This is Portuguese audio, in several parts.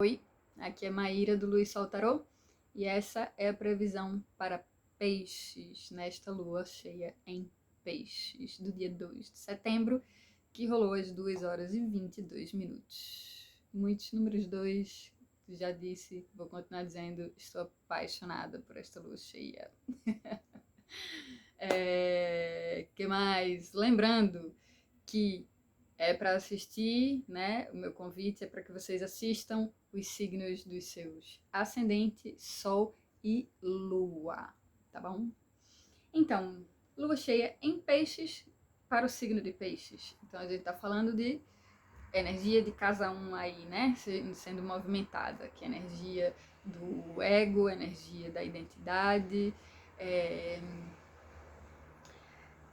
Oi, aqui é Maíra do Luiz Sol Tarô e essa é a previsão para peixes nesta lua cheia em peixes do dia 2 de setembro, que rolou às 2 horas e 22 minutos. Muitos números 2, já disse, vou continuar dizendo, estou apaixonada por esta lua cheia. Que mais? Lembrando que é para assistir, né? O meu convite é para que vocês assistam os signos dos seus ascendente, sol e lua, tá bom? Então, lua cheia em peixes para o signo de peixes. Então a gente tá falando de energia de casa um aí, né? Sendo movimentada, que é energia do ego, energia da identidade,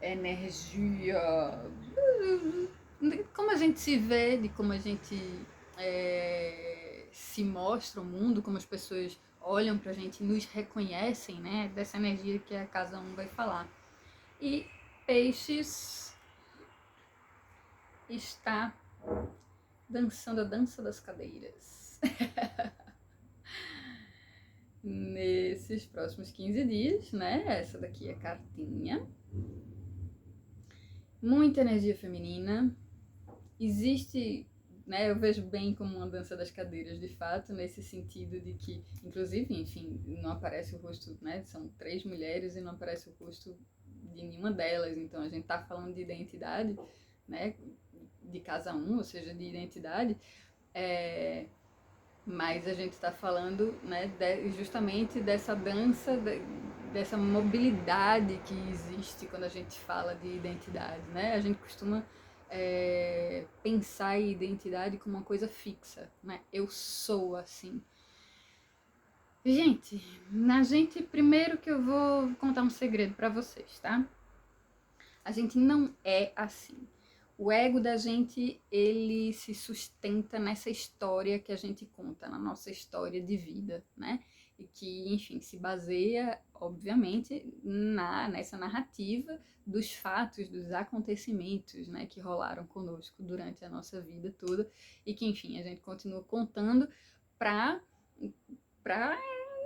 energia como a gente se vê, de como a gente se mostra o mundo, como as pessoas olham pra gente e nos reconhecem, né? Dessa energia que a casa 1 vai falar. E peixes está dançando a dança das cadeiras. Nesses próximos 15 dias, né? Essa daqui é a cartinha. Muita energia feminina. Existe, né, eu vejo bem como uma dança das cadeiras, de fato, nesse sentido de que, inclusive, enfim, não aparece o rosto, né, são 3 mulheres e não aparece o rosto de nenhuma delas, então a gente tá falando de identidade, né, de casa um, ou seja, de identidade, mas a gente está falando, né, justamente dessa dança, dessa mobilidade que existe quando a gente fala de identidade, né? A gente costuma pensar em identidade como uma coisa fixa, né? Eu sou assim. Gente, primeiro que eu vou contar um segredo para vocês, tá? A gente não é assim. O ego da gente, ele se sustenta nessa história que a gente conta, na nossa história de vida, né? E que, enfim, se baseia, obviamente, nessa narrativa dos fatos, dos acontecimentos, né, que rolaram conosco durante a nossa vida toda e que, enfim, a gente continua contando para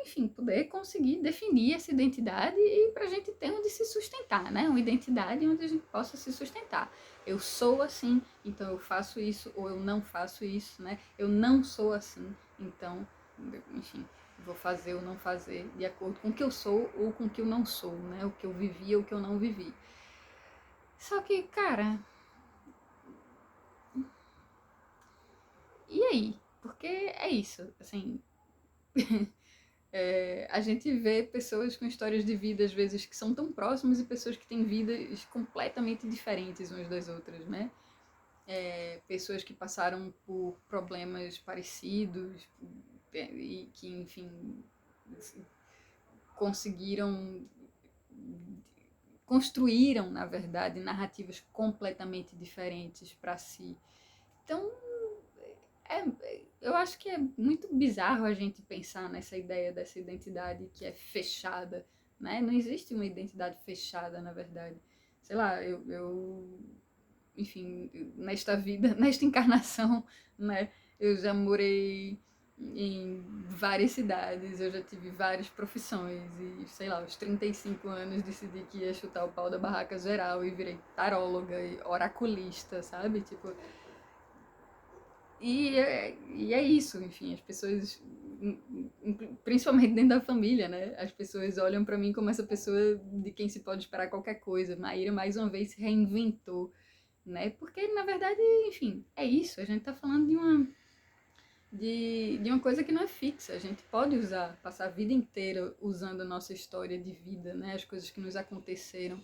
enfim, poder conseguir definir essa identidade e para a gente ter onde se sustentar, né? Uma identidade onde a gente possa se sustentar. Eu sou assim, então eu faço isso, ou eu não faço isso, né? Eu não sou assim, então, enfim, vou fazer ou não fazer de acordo com o que eu sou ou com o que eu não sou, né? O que eu vivi ou o que eu não vivi. Só que, cara, e aí? Porque é isso, assim. A gente vê pessoas com histórias de vida, às vezes, que são tão próximas e pessoas que têm vidas completamente diferentes umas das outras, né? Pessoas que passaram por problemas parecidos e que, enfim, conseguiram, construíram, na verdade, narrativas completamente diferentes para si. Então, eu acho que é muito bizarro a gente pensar nessa ideia dessa identidade que é fechada, né? Não existe uma identidade fechada, na verdade. Sei lá, enfim, nesta vida, nesta encarnação, né? Eu já morei em várias cidades, eu já tive várias profissões e, sei lá, aos 35 anos decidi que ia chutar o pau da barraca geral e virei taróloga e oraculista, sabe? Tipo, e é isso, enfim, as pessoas, principalmente dentro da família, né? As pessoas olham pra mim como essa pessoa de quem se pode esperar qualquer coisa. Maíra, mais uma vez, se reinventou, né? Porque, na verdade, enfim, é isso. A gente tá falando de uma coisa que não é fixa. A gente pode usar, passar a vida inteira usando a nossa história de vida, né? As coisas que nos aconteceram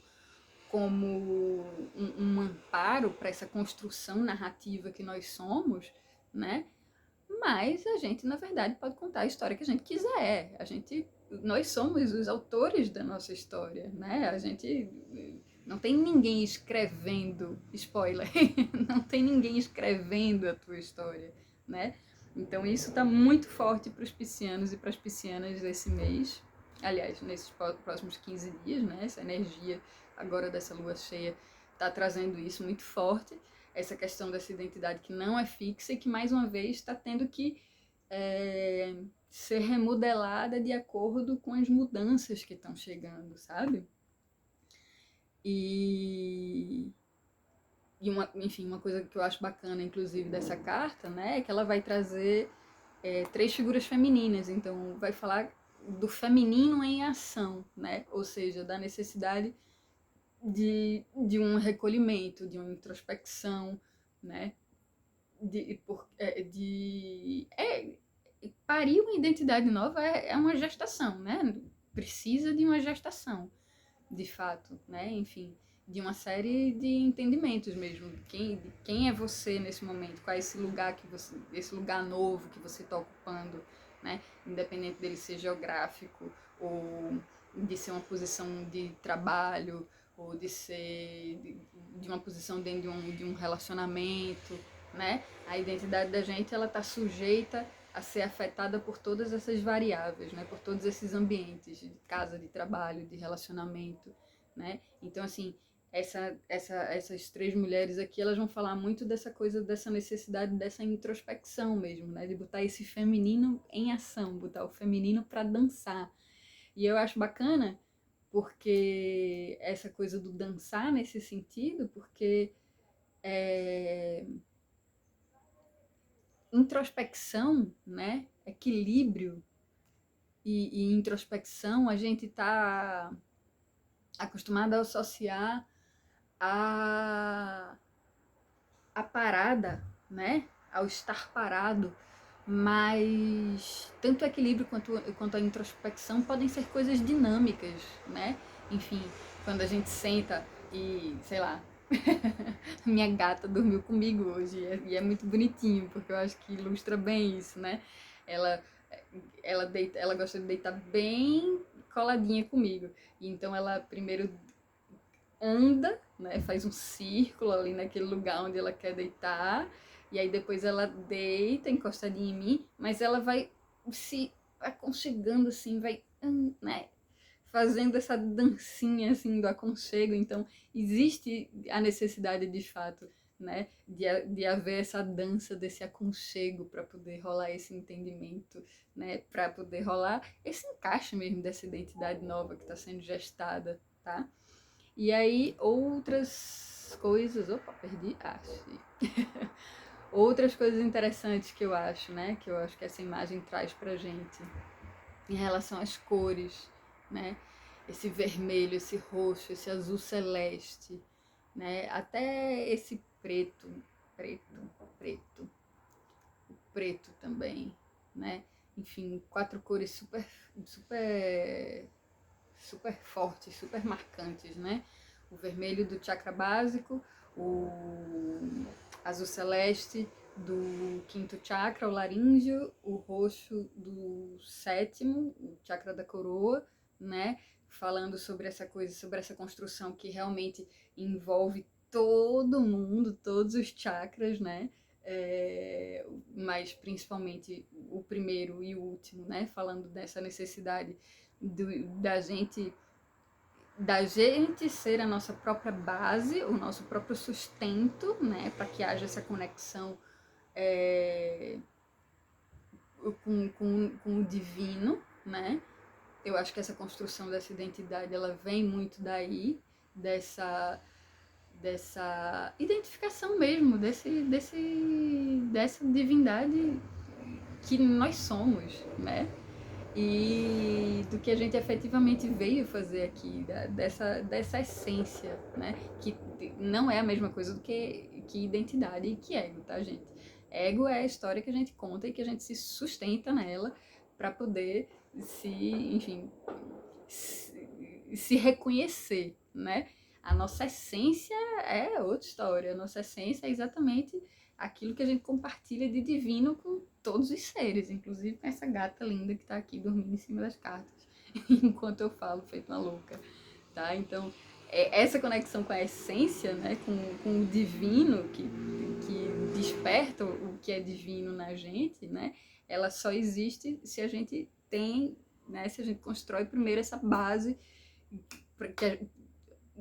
como um amparo para essa construção narrativa que nós somos, né? Mas a gente, na verdade, pode contar a história que a gente quiser. Nós somos os autores da nossa história, né? A gente não tem ninguém escrevendo, spoiler, não tem ninguém escrevendo a tua história, né? Então isso está muito forte para os piscianos e para as piscianas desse mês. Aliás, nesses próximos 15 dias, né? Essa energia agora dessa lua cheia está trazendo isso muito forte, essa questão dessa identidade que não é fixa e que mais uma vez está tendo que ser remodelada de acordo com as mudanças que estão chegando, sabe? E enfim, uma coisa que eu acho bacana, inclusive, dessa carta, né, é que ela vai trazer 3 figuras femininas. Então, vai falar do feminino em ação, né? Ou seja, da necessidade de um recolhimento, de uma introspecção, né? Parir uma identidade nova é uma gestação, né? Precisa de uma gestação, de fato, né? Enfim, de uma série de entendimentos mesmo. Quem é você nesse momento? Qual é esse lugar novo que você está ocupando, né? Independente dele ser geográfico ou de ser uma posição de trabalho ou de uma posição dentro de um relacionamento, né? A identidade da gente, ela está sujeita a ser afetada por todas essas variáveis, né? Por todos esses ambientes de casa, de trabalho, de relacionamento, né? Então, assim, essas 3 mulheres aqui, elas vão falar muito dessa coisa, dessa necessidade, dessa introspecção mesmo, né? De botar esse feminino em ação, botar o feminino para dançar. E eu acho bacana porque essa coisa do dançar nesse sentido, porque introspecção, né? Equilíbrio e introspecção, a gente está acostumado a associar a parada, né? Ao estar parado, mas tanto o equilíbrio quanto a introspecção podem ser coisas dinâmicas, né? Enfim, quando a gente senta e, sei lá, minha gata dormiu comigo hoje e é muito bonitinho, porque eu acho que ilustra bem isso, né? Ela, ela gosta de deitar bem coladinha comigo. E então ela primeiro anda, né, faz um círculo ali naquele lugar onde ela quer deitar, e aí depois ela deita encostadinha em mim, mas ela vai se aconchegando assim, vai, né, fazendo essa dancinha assim do aconchego. Então existe a necessidade de fato, né, de haver essa dança desse aconchego para poder rolar esse entendimento, né, para poder rolar esse encaixe mesmo dessa identidade nova que está sendo gestada, tá? E aí outras coisas, opa, perdi, achei. Outras coisas interessantes que eu acho, né, que eu acho que essa imagem traz pra gente em relação às cores, né? Esse vermelho, esse roxo, esse azul celeste, né? Até esse preto, o preto também, né? Enfim, 4 cores super fortes, super marcantes, né? O vermelho do chakra básico, o azul celeste do 5º chakra, o laríngeo, o roxo do 7º, o chakra da coroa, né? Falando sobre essa coisa, sobre essa construção que realmente envolve todo mundo, todos os chakras, né? Mas principalmente o primeiro e o último, né? Falando dessa necessidade da gente ser a nossa própria base, o nosso próprio sustento, né, para que haja essa conexão com o divino, né? Eu acho que essa construção dessa identidade, ela vem muito daí, dessa identificação mesmo, dessa divindade que nós somos, né? E do que a gente efetivamente veio fazer aqui, dessa essência, né? Que não é a mesma coisa do que identidade e que ego, tá, gente? Ego é a história que a gente conta e que a gente se sustenta nela para poder enfim, se reconhecer, né? A nossa essência é outra história, a nossa essência é exatamente aquilo que a gente compartilha de divino com todos os seres, inclusive com essa gata linda que tá aqui dormindo em cima das cartas, enquanto eu falo, feito uma louca, tá? Então, essa conexão com a essência, né, com o divino, que desperta o que é divino na gente, né, ela só existe se a gente tem, né, se a gente constrói primeiro essa base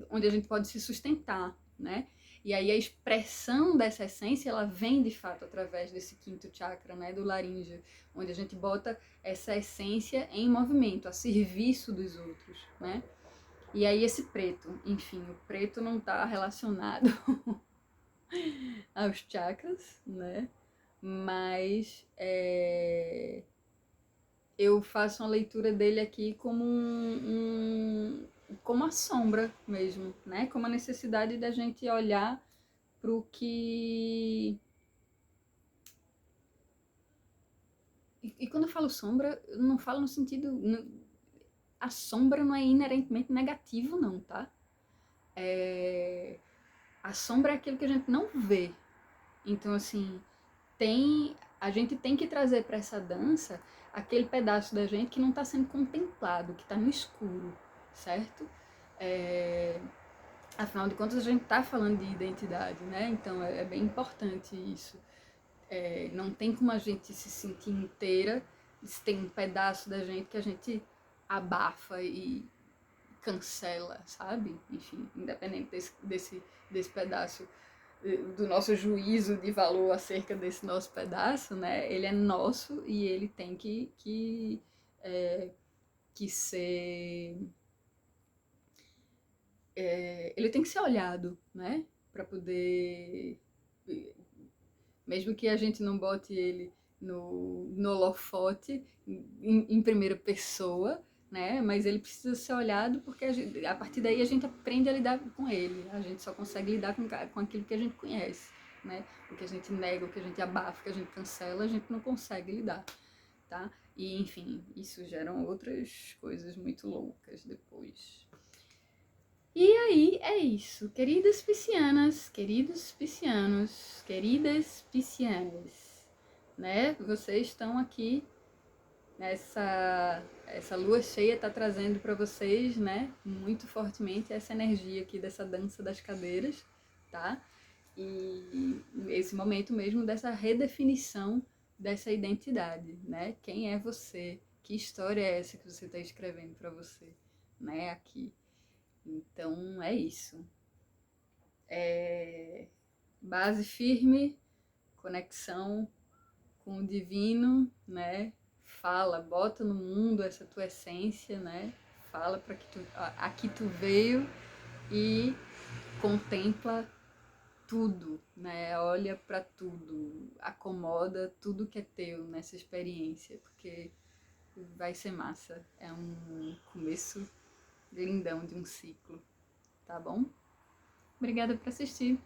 onde a gente pode se sustentar, né? E aí a expressão dessa essência, ela vem de fato através desse quinto chakra, né, do laríngeo, onde a gente bota essa essência em movimento, a serviço dos outros, né? E aí esse preto, enfim, o preto não está relacionado aos chakras, né? Mas eu faço uma leitura dele aqui como como a sombra mesmo, né? Como a necessidade da gente olhar para o que... E quando eu falo sombra, eu não falo no sentido... A sombra não é inerentemente negativo, não, tá? A sombra é aquilo que a gente não vê. Então, assim, a gente tem que trazer para essa dança aquele pedaço da gente que não está sendo contemplado, que está no escuro, certo? Afinal de contas, a gente está falando de identidade, né? Então é bem importante isso. Não tem como a gente se sentir inteira se tem um pedaço da gente que a gente abafa e cancela, sabe? Enfim, independente desse pedaço do nosso juízo de valor acerca desse nosso pedaço, né? Ele é nosso e ele tem que ser... ele tem que ser olhado, né? Para poder... Mesmo que a gente não bote ele no holofote, em primeira pessoa, né? Mas ele precisa ser olhado porque a partir daí a gente aprende a lidar com ele. A gente só consegue lidar com aquilo que a gente conhece, né? O que a gente nega, o que a gente abafa, o que a gente cancela, a gente não consegue lidar, tá? E, enfim, isso geram outras coisas muito loucas depois. E aí é isso, queridas piscianas, queridos piscianos, queridas piscianas, né? Vocês estão aqui essa lua cheia está trazendo para vocês, né, muito fortemente essa energia aqui dessa dança das cadeiras, tá? E esse momento mesmo dessa redefinição dessa identidade, né? Quem é você? Que história é essa que você está escrevendo para você, né? Aqui. Então é isso. Base firme, conexão com o divino, né? Fala, bota no mundo essa tua essência, né? Fala para que aqui tu veio e contempla tudo, né? Olha para tudo, acomoda tudo que é teu nessa experiência, porque vai ser massa. É um começo lindão de um ciclo, tá bom? Obrigada por assistir.